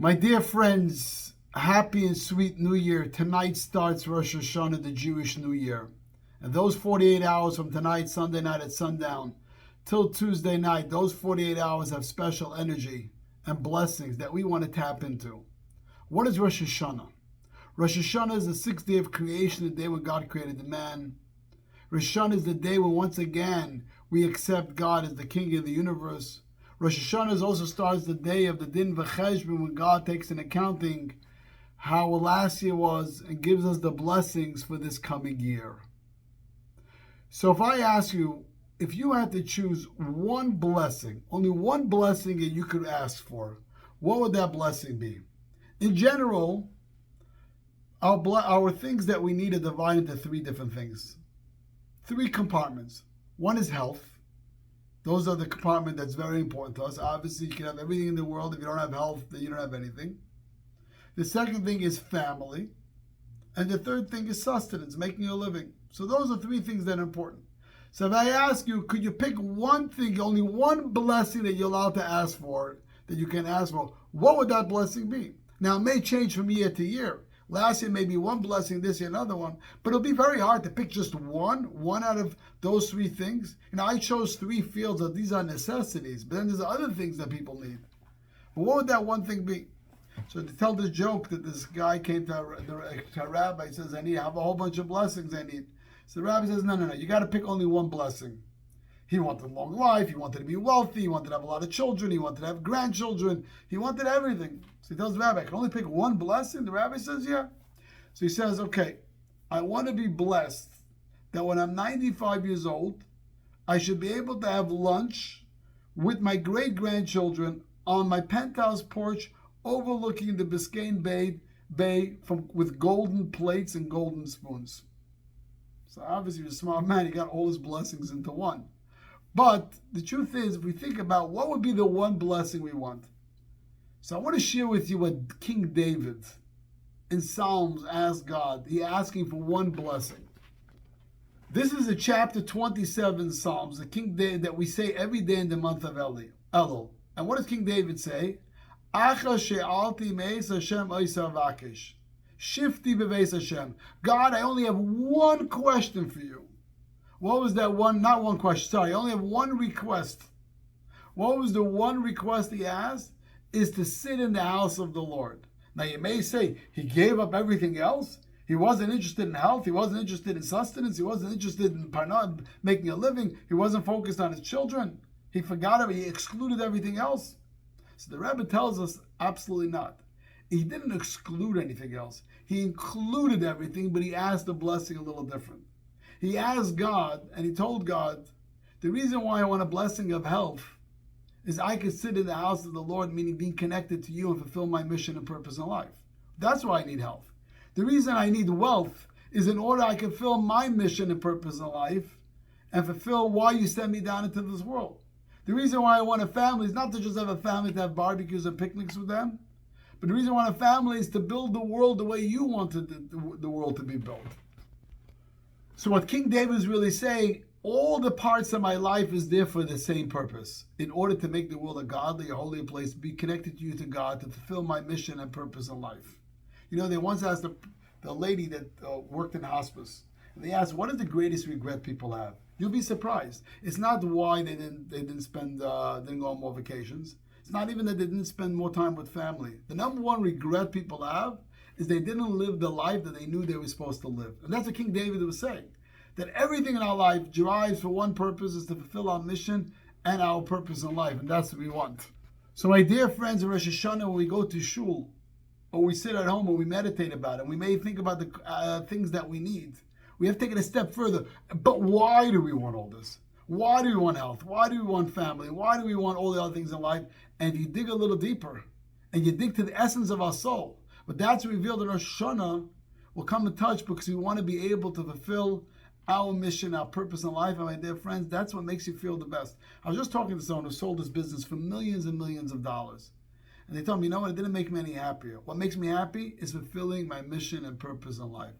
My dear friends, happy and sweet New Year. Tonight starts Rosh Hashanah, the Jewish New Year. And those 48 hours from tonight, Sunday night at sundown, till Tuesday night, those 48 hours have special energy and blessings that we want to tap into. What is Rosh Hashanah? Rosh Hashanah is the sixth day of creation, the day when God created the man. Rosh Hashanah is the day when once again we accept God as the King of the universe. Rosh Hashanah also starts the day of the Din V'Cheshbon, when God takes an accounting how last year was and gives us the blessings for this coming year. So if I ask you, if you had to choose one blessing, only one blessing that you could ask for, what would that blessing be? In general, our things that we need are divided into three different things. Three compartments. One is health. Those are the compartment that's very important to us. Obviously, you can have everything in the world. If you don't have health, then you don't have anything. The second thing is family. And the third thing is sustenance, making a living. So those are three things that are important. So if I ask you, could you pick one thing, only one blessing that you're allowed to ask for, that you can ask for, what would that blessing be? Now, it may change from year to year. Last year, maybe one blessing, this year, another one. But it'll be very hard to pick just one out of those three things. I chose three fields that these are necessities, but then there's other things that people need. But what would that one thing be? So to tell this joke that this guy came to a rabbi, he says, I have a whole bunch of blessings I need. So the rabbi says, no, you got to pick only one blessing. He wanted a long life, he wanted to be wealthy, he wanted to have a lot of children, he wanted to have grandchildren, he wanted everything. So he tells the rabbi, I can only pick one blessing? The rabbi says, yeah. So he says, okay, I want to be blessed that when I'm 95 years old, I should be able to have lunch with my great-grandchildren on my penthouse porch overlooking the Biscayne Bay with golden plates and golden spoons. So obviously, he's a smart man, he got all his blessings into one. But the truth is, if we think about what would be the one blessing we want. So I want to share with you what King David in Psalms asked God. He asking for one blessing. This is a chapter 27 Psalms, the King David that we say every day in the month of Elul. And what does King David say? Acha she'alti me'es Hashem oisa vakish. Shifti beveis Hashem. God, I only have one question for you. What was that one? Not one question, sorry. I only have one request. What was the one request he asked? Is to sit in the house of the Lord. Now you may say, he gave up everything else. He wasn't interested in health. He wasn't interested in sustenance. He wasn't interested in making a living. He wasn't focused on his children. He forgot it. He excluded everything else. So the Rebbe tells us, absolutely not. He didn't exclude anything else. He included everything, but he asked the blessing a little different. He asked God, and he told God, the reason why I want a blessing of health is I could sit in the house of the Lord, meaning being connected to you and fulfill my mission and purpose in life. That's why I need health. The reason I need wealth is in order I can fulfill my mission and purpose in life and fulfill why you sent me down into this world. The reason why I want a family is not to just have a family to have barbecues and picnics with them, but the reason I want a family is to build the world the way you wanted the world to be built. So what King David is really saying, all the parts of my life is there for the same purpose. In order to make the world a godly, a holy place, be connected to you, to God, to fulfill my mission and purpose in life. They once asked the lady that worked in hospice, and they asked, what is the greatest regret people have? You'll be surprised. It's not why they didn't go on more vacations. It's not even that they didn't spend more time with family. The number one regret people have is they didn't live the life that they knew they were supposed to live. And that's what King David was saying. That everything in our life drives for one purpose, is to fulfill our mission and our purpose in life. And that's what we want. So my dear friends, in Rosh Hashanah, when we go to shul, or we sit at home and we meditate about it, we may think about the things that we need. We have to take it a step further. But why do we want all this? Why do we want health? Why do we want family? Why do we want all the other things in life? And you dig a little deeper, and you dig to the essence of our soul. But that's revealed in Rosh Hashanah. We'll come in touch because we want to be able to fulfill our mission, our purpose in life. And my dear friends, that's what makes you feel the best. I was just talking to someone who sold his business for millions and millions of dollars. And they told me, it didn't make me any happier. What makes me happy is fulfilling my mission and purpose in life.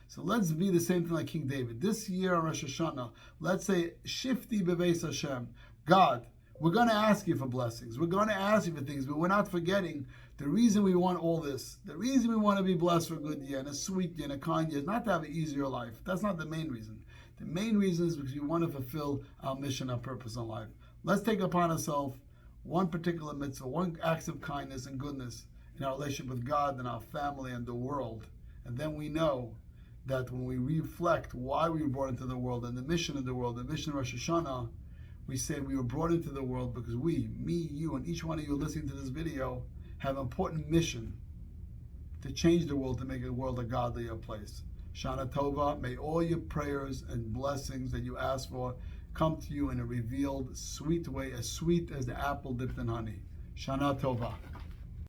So let's be the same thing like King David. This year on Rosh Hashanah, let's say, Shifti beveis Hashem. God, We're going to ask you for blessings. We're going to ask you for things, but we're not forgetting the reason we want all this. The reason we want to be blessed for a good year and a sweet year and a kind year is not to have an easier life. That's not the main reason. The main reason is because we want to fulfill our mission, our purpose in life. Let's take upon ourselves one particular mitzvah, one act of kindness and goodness in our relationship with God and our family and the world. And then we know that when we reflect why we were brought into the world and the mission of the world, the mission of Rosh Hashanah, we say we were brought into the world because we, me, you, and each one of you listening to this video have an important mission to change the world, to make the world a godlier place. Shana Tova, may all your prayers and blessings that you ask for come to you in a revealed, sweet way, as sweet as the apple dipped in honey. Shana Tova.